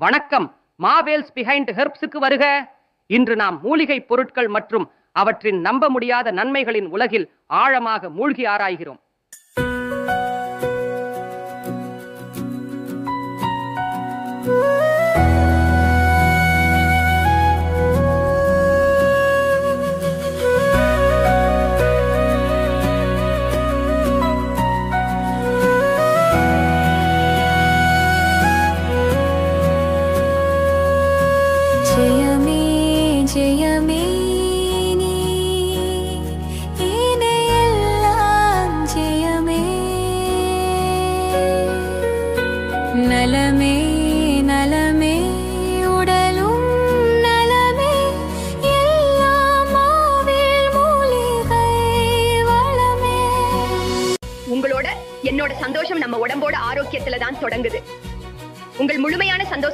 வணக்கம். மாவேல்ஸ் பிஹைண்ட் ஹெர்ப்ஸுக்கு வருக. இன்று நாம் மூலிகை பொருட்கள் மற்றும் அவற்றின் நம்ப முடியாத நன்மைகளின் உலகில் ஆழமாக மூழ்கி ஆராய்கிறோம். ஜெயமே நீ இணையெல்லாம் ஜெயமே நலமே நலமே உடலும் நலமே எல்லாம் மாவேல் மூலிகை வளமே. உங்களோட என்னோட சந்தோஷம் நம்ம உடம்போட ஆரோக்கியத்துல தான் தொடங்குது. உங்கள் முழுமையான சந்தோஷம்